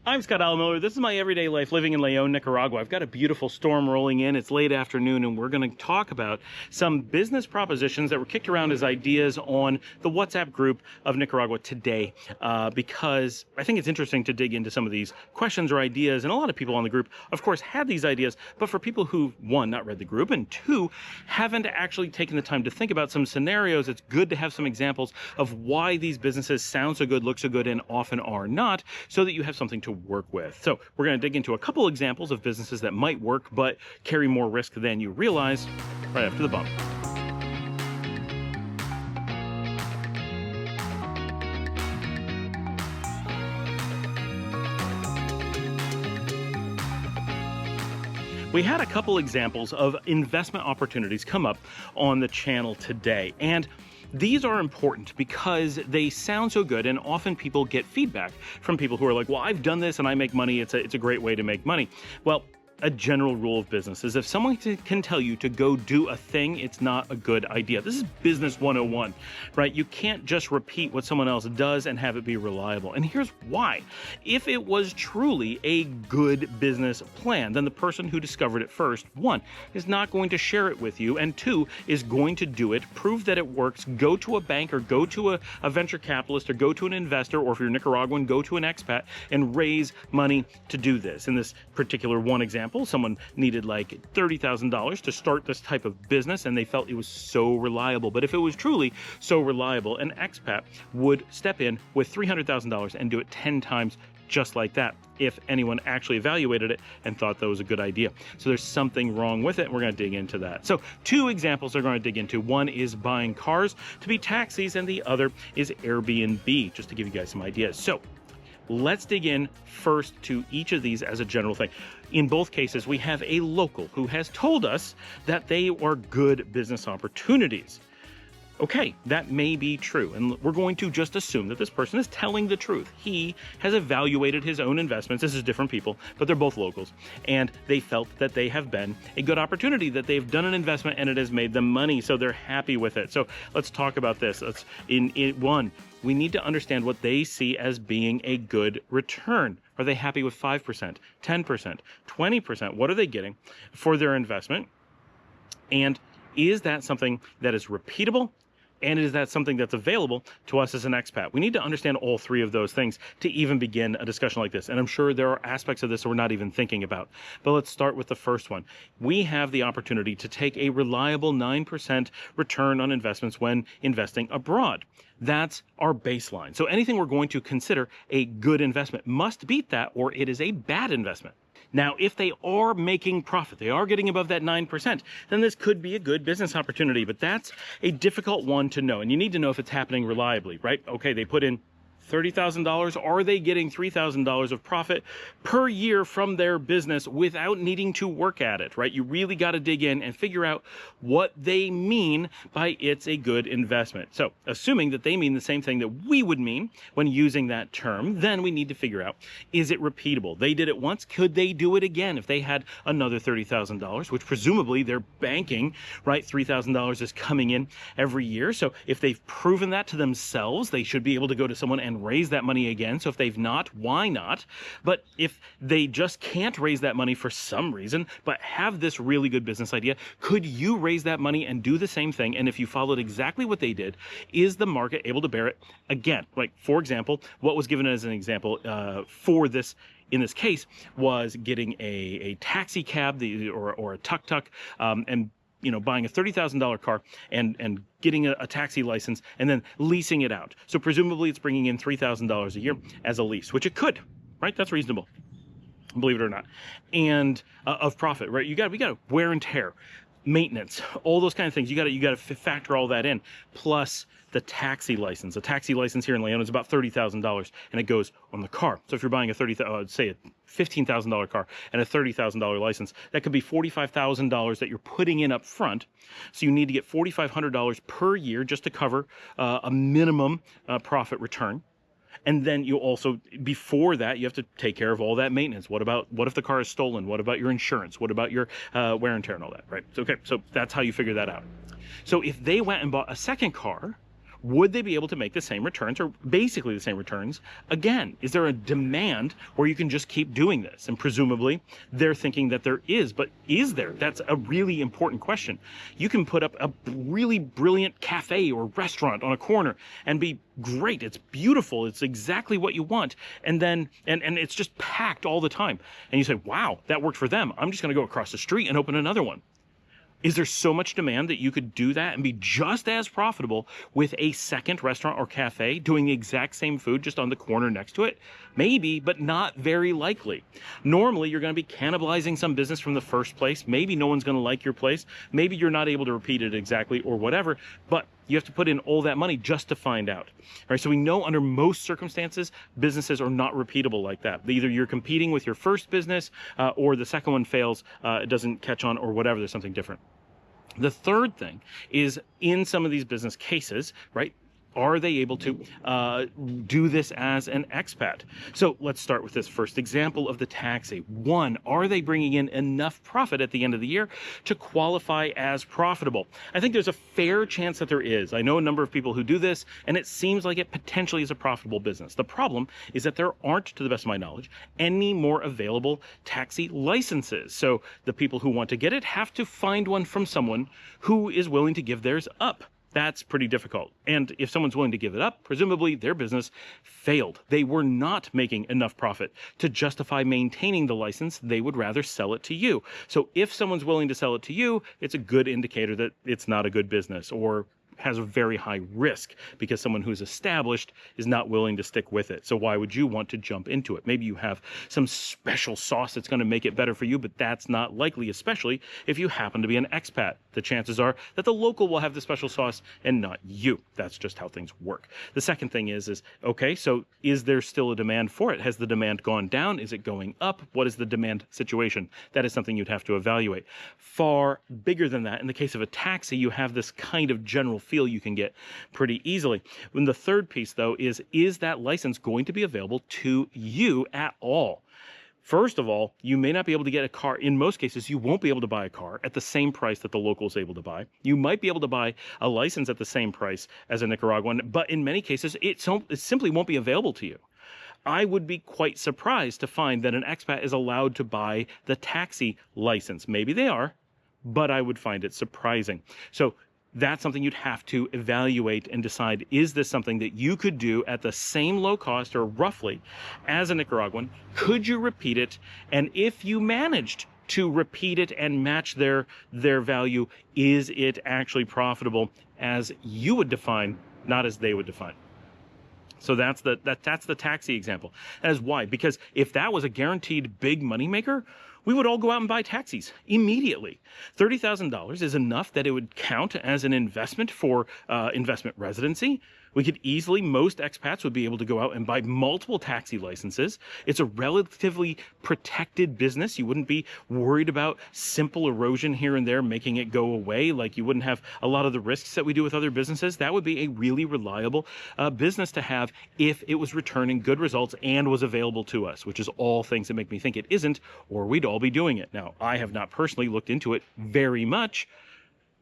I'm Scott Miller. This is my everyday life living in León, Nicaragua. I've got a beautiful storm rolling in. It's late afternoon, and we're going to talk about some business propositions that were kicked around as ideas on the WhatsApp group of Nicaragua today, because I think it's interesting to dig into some of these questions or ideas. And a lot of people on the group, of course, had these ideas, but for people who, one, not read the group, and two, haven't actually taken the time to think about some scenarios, it's good to have some examples of why these businesses sound so good, look so good, and often are not, so that you have something to work with. So we're going to dig into a couple examples of businesses that might work but carry more risk than you realize right after the bump. We had a couple examples of investment opportunities come up on the channel today, and these are important because they sound so good, and often people get feedback from people who are like, well, I've done this and I make money. It's a great way to make money. Well, a general rule of business is if someone can tell you to go do a thing, it's not a good idea. This is business 101, right? You can't just repeat what someone else does and have it be reliable. And here's why. If it was truly a good business plan, then the person who discovered it first, one, is not going to share it with you, and two, is going to do it, prove that it works, go to a bank or go to a venture capitalist or go to an investor, or if you're Nicaraguan, go to an expat and raise money to do this. In this particular one example, someone needed like $30,000 to start this type of business, and they felt it was so reliable. But if it was truly so reliable, an expat would step in with $300,000 and do it 10 times just like that, if anyone actually evaluated it and thought that was a good idea. So there's something wrong with it, and we're going to dig into that. So two examples are going to dig into. One is buying cars to be taxis, and the other is Airbnb, just to give you guys some ideas. So let's dig in first to each of these as a general thing. In both cases, we have a local who has told us that they are good business opportunities. Okay, that may be true, and we're going to just assume that this person is telling the truth. He has evaluated his own investments. This is different people, but they're both locals, and they felt that they have been a good opportunity, that they've done an investment and it has made them money, so they're happy with it. So let's talk about this. One, we need to understand what they see as being a good return. Are they happy with 5%, 10%, 20%? What are they getting for their investment? And is that something that is repeatable? And is that something that's available to us as an expat? We need to understand all three of those things to even begin a discussion like this. And I'm sure there are aspects of this that we're not even thinking about. But let's start with the first one. We have the opportunity to take a reliable 9% return on investments when investing abroad. That's our baseline. So anything we're going to consider a good investment must beat that, or it is a bad investment. Now, if they are making profit, they are getting above that 9%, then this could be a good business opportunity, but that's a difficult one to know. And you need to know if it's happening reliably, right? Okay, they put in $30,000. Are they getting $3,000 of profit per year from their business without needing to work at it, right? You really got to dig in and figure out what they mean by it's a good investment. So assuming that they mean the same thing that we would mean when using that term, then we need to figure out, is it repeatable? They did it once. Could they do it again if they had another $30,000, which presumably they're banking, right? $3,000 is coming in every year. So if they've proven that to themselves, they should be able to go to someone and raise that money again. So if they've not, why not? But if they just can't raise that money for some reason, but have this really good business idea, could you raise that money and do the same thing? And if you followed exactly what they did, is the market able to bear it again? Like, for example, what was given as an example for this in this case was getting a taxi cab or a tuk-tuk and buying a $30,000 car and getting a taxi license and then leasing it out. So presumably it's bringing in $3,000 a year as a lease, which it could, right? That's reasonable, believe it or not. And of profit, right? We got to wear and tear, maintenance, all those kind of things. You got to factor all that in, plus the taxi license. A taxi license here in León is about $30,000, and it goes on the car. So if you're buying a $15,000 car and a $30,000 license, that could be $45,000 that you're putting in up front. So you need to get $4,500 per year just to cover a minimum profit return. And then you also, before that, you have to take care of all that maintenance. What if the car is stolen? What about your insurance? What about your wear and tear and all that, right? Okay, so that's how you figure that out. So if they went and bought a second car, Would they be able to make the same returns, or basically the same returns? Again, is there a demand where you can just keep doing this? And presumably they're thinking that there is, but is there? That's a really important question. You can put up a really brilliant cafe or restaurant on a corner and be great. It's beautiful. It's exactly what you want. And then, and it's just packed all the time. And you say, wow, that worked for them. I'm just going to go across the street and open another one. Is there so much demand that you could do that and be just as profitable with a second restaurant or cafe doing the exact same food just on the corner next to it? Maybe, but not very likely. Normally, you're going to be cannibalizing some business from the first place. Maybe no one's going to like your place. Maybe you're not able to repeat it exactly or whatever, but you have to put in all that money just to find out. All right, so we know under most circumstances, businesses are not repeatable like that. Either you're competing with your first business or the second one fails, it doesn't catch on or whatever, there's something different. The third thing is, in some of these business cases, right, are they able to do this as an expat? So let's start with this first example of the taxi. One, are they bringing in enough profit at the end of the year to qualify as profitable? I think there's a fair chance that there is. I know a number of people who do this, and it seems like it potentially is a profitable business. The problem is that there aren't, to the best of my knowledge, any more available taxi licenses. So the people who want to get it have to find one from someone who is willing to give theirs up. That's pretty difficult. And if someone's willing to give it up, presumably their business failed. They were not making enough profit to justify maintaining the license. They would rather sell it to you. So if someone's willing to sell it to you, it's a good indicator that it's not a good business, or has a very high risk, because someone who's established is not willing to stick with it. So why would you want to jump into it? Maybe you have some special sauce that's going to make it better for you, but that's not likely, especially if you happen to be an expat. The chances are that the local will have the special sauce and not you. That's just how things work. The second thing is okay, so is there still a demand for it? Has the demand gone down? Is it going up? What is the demand situation? That is something you'd have to evaluate. Far bigger than that, in the case of a taxi, you have this kind of general feel you can get pretty easily. And the third piece, though, is that license going to be available to you at all? First of all, you may not be able to get a car. In most cases, you won't be able to buy a car at the same price that the local is able to buy. You might be able to buy a license at the same price as a Nicaraguan, but in many cases, it simply won't be available to you. I would be quite surprised to find that an expat is allowed to buy the taxi license. Maybe they are, but I would find it surprising. So that's something you'd have to evaluate and decide, is this something that you could do at the same low cost, or roughly, as a Nicaraguan? Could you repeat it? And if you managed to repeat it and match their value, is it actually profitable as you would define, not as they would define? So that's the taxi example. That is why, because if that was a guaranteed big moneymaker, we would all go out and buy taxis immediately. $30,000 is enough that it would count as an investment for investment residency. We could easily, most expats would be able to go out and buy multiple taxi licenses. It's a relatively protected business. You wouldn't be worried about simple erosion here and there making it go away. Like, you wouldn't have a lot of the risks that we do with other businesses. That would be a really reliable business to have if it was returning good results and was available to us, which is all things that make me think it isn't, or we'd all be doing it. Now, I have not personally looked into it very much,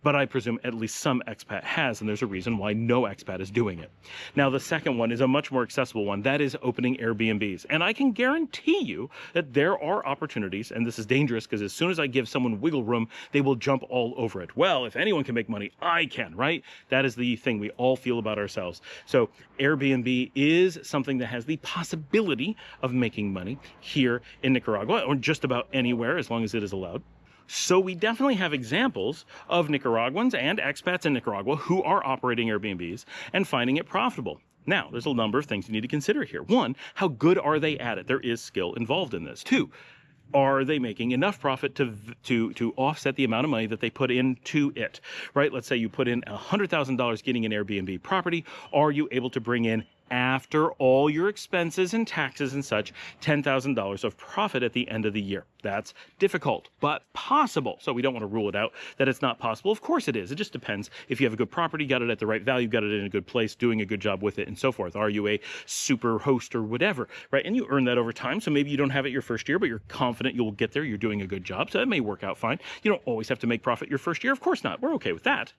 but I presume at least some expat has, and there's a reason why no expat is doing it. Now, the second one is a much more accessible one. That is opening Airbnbs. And I can guarantee you that there are opportunities, and this is dangerous because as soon as I give someone wiggle room, they will jump all over it. Well, if anyone can make money, I can, right? That is the thing we all feel about ourselves. So Airbnb is something that has the possibility of making money here in Nicaragua, or just about anywhere as long as it is allowed. So we definitely have examples of Nicaraguans and expats in Nicaragua who are operating Airbnbs and finding it profitable. Now, there's a number of things you need to consider here. One, how good are they at it? There is skill involved in this. Two, are they making enough profit to offset the amount of money that they put into it, right? Let's say you put in $100,000 getting an Airbnb property. Are you able to bring in, after all your expenses and taxes and such, $10,000 of profit at the end of the year? That's difficult, but possible. So we don't want to rule it out that it's not possible. Of course it is. It just depends if you have a good property, got it at the right value, got it in a good place, doing a good job with it, and so forth. Are you a super host or whatever, right? And you earn that over time. So maybe you don't have it your first year, but you're confident you'll get there. You're doing a good job. So that may work out fine. You don't always have to make profit your first year. Of course not. We're okay with that.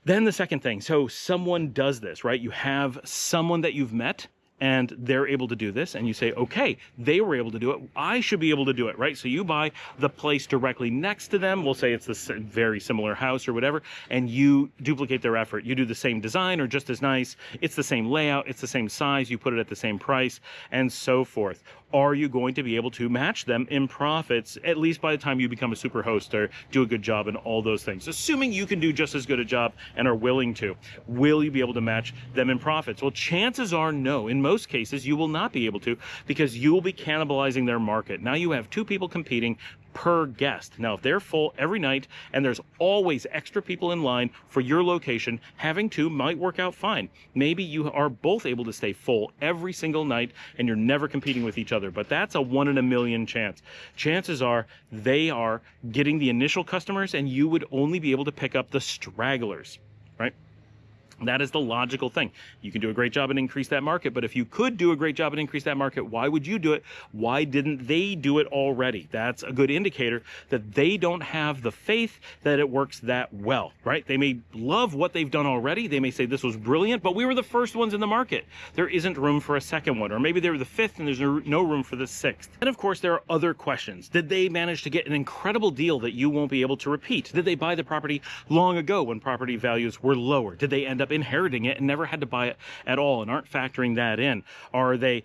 Then the second thing, so someone does this, right? You have someone that you've met and they're able to do this, and you say, okay, they were able to do it, I should be able to do it, right? So you buy the place directly next to them, we'll say it's this very similar house or whatever, and you duplicate their effort. You do the same design or just as nice, it's the same layout, it's the same size, you put it at the same price, and so forth. Are you going to be able to match them in profits, at least by the time you become a super host or do a good job in all those things? Assuming you can do just as good a job and are willing to, will you be able to match them in profits? Well, chances are no. In most cases, you will not be able to, because you will be cannibalizing their market. Now you have two people competing per guest. Now, if they're full every night and there's always extra people in line for your location, having two might work out fine. Maybe you are both able to stay full every single night and you're never competing with each other, but that's a 1 in a million chance. Chances are they are getting the initial customers and you would only be able to pick up the stragglers, right? That is the logical thing. You can do a great job and increase that market, but if you could do a great job and increase that market, why would you do it? Why didn't they do it already? That's a good indicator that they don't have the faith that it works that well, right? They may love what they've done already. They may say this was brilliant, but we were the first ones in the market. There isn't room for a second one, or maybe they were the fifth and there's no room for the sixth. And of course, there are other questions. Did they manage to get an incredible deal that you won't be able to repeat? Did they buy the property long ago when property values were lower? Did they end up inheriting it and never had to buy it at all and aren't factoring that in? Are they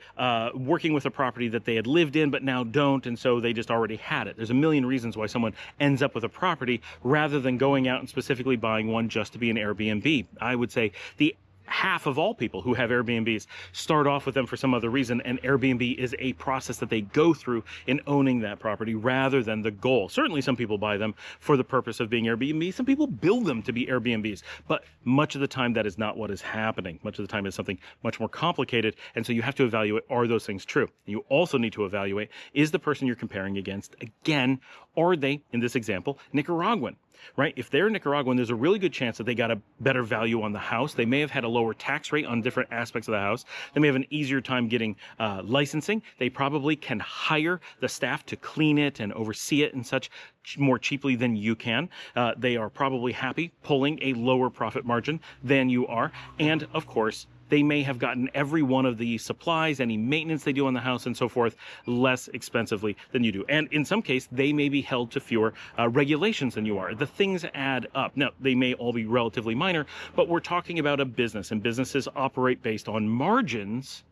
working with a property that they had lived in but now don't, and so they just already had it? There's a million reasons why someone ends up with a property rather than going out and specifically buying one just to be an Airbnb. I would say the half of all people who have Airbnbs start off with them for some other reason, and Airbnb is a process that they go through in owning that property rather than the goal. Certainly some people buy them for the purpose of being Airbnb. Some people build them to be Airbnbs, but much of the time that is not what is happening. Much of the time it's something much more complicated, and so you have to evaluate, are those things true? You also need to evaluate, is the person you're comparing against, again, are they, in this example, Nicaraguan? Right? If they're Nicaraguan, there's a really good chance that they got a better value on the house. They may have had a lower tax rate on different aspects of the house. They may have an easier time getting licensing. They probably can hire the staff to clean it and oversee it and such more cheaply than you can. They are probably happy pulling a lower profit margin than you are. And of course, they may have gotten every one of the supplies, any maintenance they do on the house and so forth, less expensively than you do. And in some case, they may be held to fewer regulations than you are. The things add up. Now, they may all be relatively minor, but we're talking about a business, and businesses operate based on margins.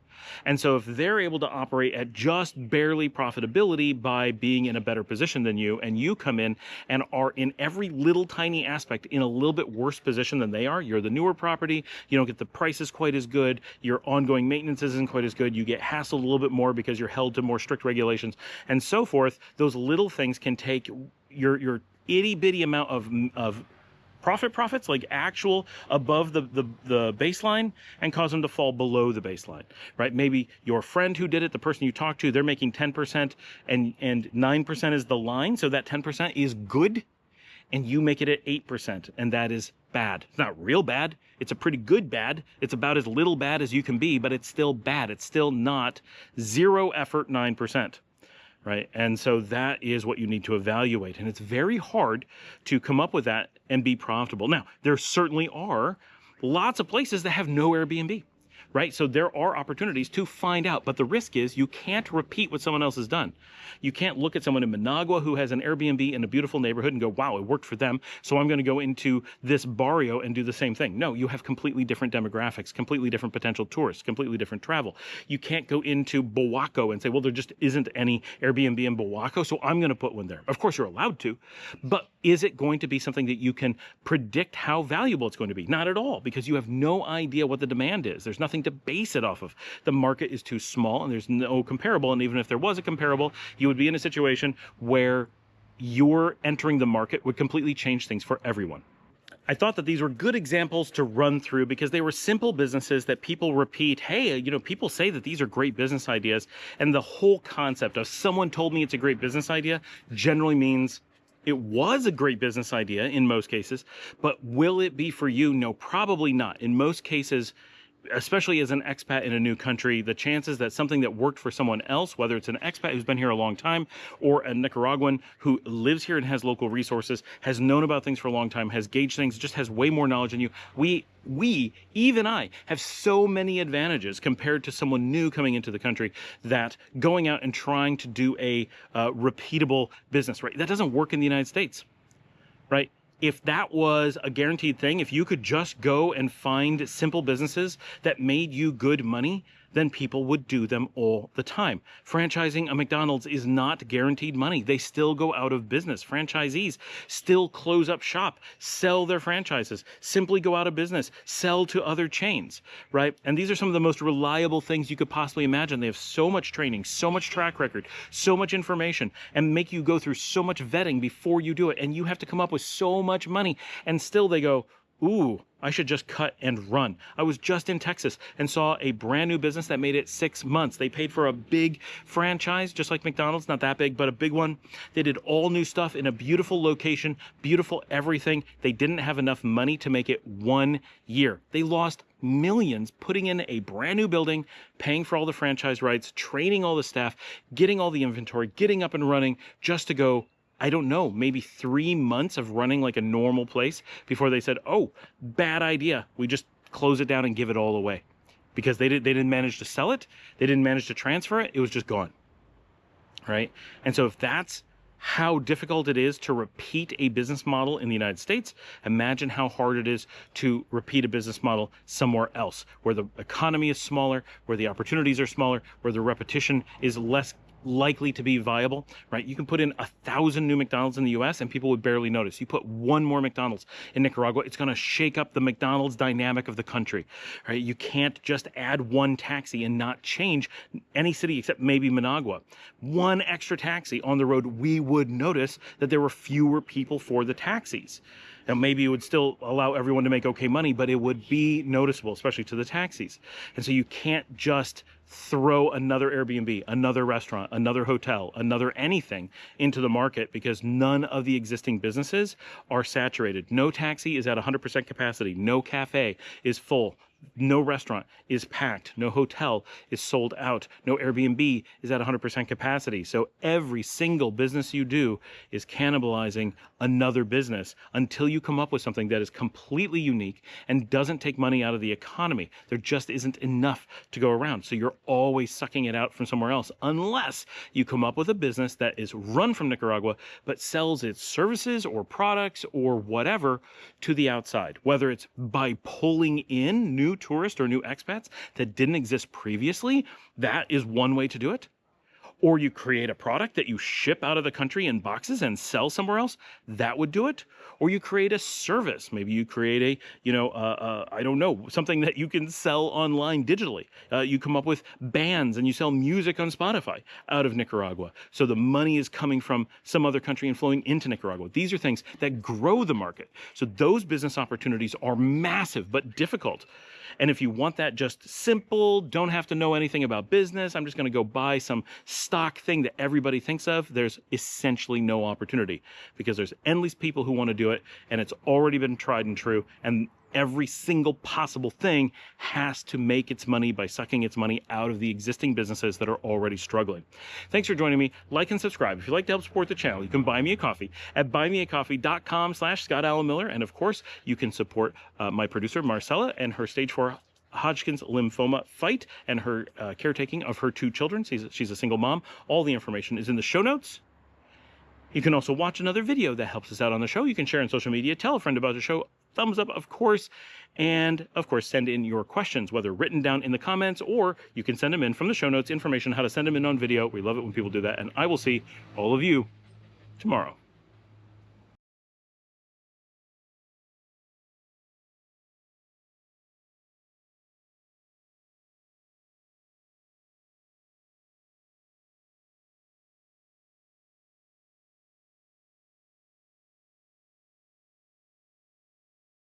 And so if they're able to operate at just barely profitability by being in a better position than you, and you come in and are in every little tiny aspect in a little bit worse position than they are, you're the newer property, you don't get the prices quite as good, your ongoing maintenance isn't quite as good, you get hassled a little bit more because you're held to more strict regulations and so forth. Those little things can take your itty bitty amount of profits, like actual above the baseline, and cause them to fall below the baseline, right? Maybe your friend who did it, the person you talked to, they're making 10% and 9% is the line. So that 10% is good and you make it at 8%, and that is bad. It's not real bad. It's a pretty good bad. It's about as little bad as you can be, but it's still bad. It's still not zero effort 9%. Right? And so that is what you need to evaluate. And it's very hard to come up with that and be profitable. Now, there certainly are lots of places that have no Airbnb, right? So there are opportunities to find out, but the risk is you can't repeat what someone else has done. You can't look at someone in Managua who has an Airbnb in a beautiful neighborhood and go, wow, it worked for them, so I'm going to go into this barrio and do the same thing. No, you have completely different demographics, completely different potential tourists, completely different travel. You can't go into Boaco and say, well, there just isn't any Airbnb in Boaco, so I'm going to put one there. Of course, you're allowed to, but is it going to be something that you can predict how valuable it's going to be? Not at all, because you have no idea what the demand is. There's nothing to base it off of. The market is too small and there's no comparable, and even if there was a comparable, you would be in a situation where your entering the market would completely change things for everyone. I thought that these were good examples to run through because they were simple businesses that people repeat. Hey, people say that these are great business ideas, and the whole concept of someone told me it's a great business idea generally means it was a great business idea in most cases, but will it be for you? No, probably not. In most cases, especially as an expat in a new country, the chances that something that worked for someone else, whether it's an expat who's been here a long time or a Nicaraguan who lives here and has local resources, has known about things for a long time, has gauged things, just has way more knowledge than you. Even I, have so many advantages compared to someone new coming into the country, that going out and trying to do a repeatable business, right? That doesn't work in the United States, right? If that was a guaranteed thing, if you could just go and find simple businesses that made you good money, then people would do them all the time. Franchising a McDonald's is not guaranteed money. They still go out of business. Franchisees still close up shop, sell their franchises, simply go out of business, sell to other chains, right? And these are some of the most reliable things you could possibly imagine. They have so much training, so much track record, so much information, and make you go through so much vetting before you do it. And you have to come up with so much money, and still they go, ooh, I should just cut and run. I was just in Texas and saw a brand new business that made it 6 months. They paid for a big franchise, just like McDonald's, not that big, but a big one. They did all new stuff in a beautiful location, beautiful everything. They didn't have enough money to make it 1 year. They lost millions putting in a brand new building, paying for all the franchise rights, training all the staff, getting all the inventory, getting up and running, just to go, I don't know, maybe 3 months of running like a normal place before they said, oh, bad idea. We just close it down and give it all away, because they didn't manage to sell it. They didn't manage to transfer it. It was just gone, right? And so if that's how difficult it is to repeat a business model in the United States, imagine how hard it is to repeat a business model somewhere else, where the economy is smaller, where the opportunities are smaller, where the repetition is less likely to be viable, right? You can put in 1,000 new McDonald's in the US and people would barely notice. You put one more McDonald's in Nicaragua, it's going to shake up the McDonald's dynamic of the country, right? You can't just add one taxi and not change any city except maybe Managua. One extra taxi on the road, we would notice that there were fewer people for the taxis. And maybe it would still allow everyone to make okay money, but it would be noticeable, especially to the taxis. And so you can't just throw another Airbnb, another restaurant, another hotel, another anything into the market, because none of the existing businesses are saturated. No taxi is at 100% capacity. No cafe is full. No restaurant is packed. No hotel is sold out. No Airbnb is at 100% capacity. So every single business you do is cannibalizing another business until you come up with something that is completely unique and doesn't take money out of the economy. There just isn't enough to go around. So you're always sucking it out from somewhere else, unless you come up with a business that is run from Nicaragua but sells its services or products or whatever to the outside, whether it's by pulling in new tourists or new expats that didn't exist previously. That is one way to do it. Or you create a product that you ship out of the country in boxes and sell somewhere else. That would do it. Or you create a service. Maybe you create I don't know, something that you can sell online digitally. You come up with bands and you sell music on Spotify out of Nicaragua. So the money is coming from some other country and flowing into Nicaragua. These are things that grow the market. So those business opportunities are massive but difficult. And if you want that just simple, don't have to know anything about business, I'm just going to go buy some stock thing that everybody thinks of, there's essentially no opportunity, because there's endless people who want to do it, and it's already been tried and true, and every single possible thing has to make its money by sucking its money out of the existing businesses that are already struggling. Thanks for joining me. Like and subscribe. If you'd like to help support the channel, you can buy me a coffee at buymeacoffee.com/Scott Miller. And of course, you can support my producer, Marcela, and her stage 4 Hodgkin's lymphoma fight and her caretaking of her 2 children. She's a single mom. All the information is in the show notes. You can also watch another video that helps us out on the show. You can share on social media, tell a friend about the show, thumbs up, of course, and of course, send in your questions, whether written down in the comments, or you can send them in from the show notes, information how to send them in on video. We love it when people do that, and I will see all of you tomorrow.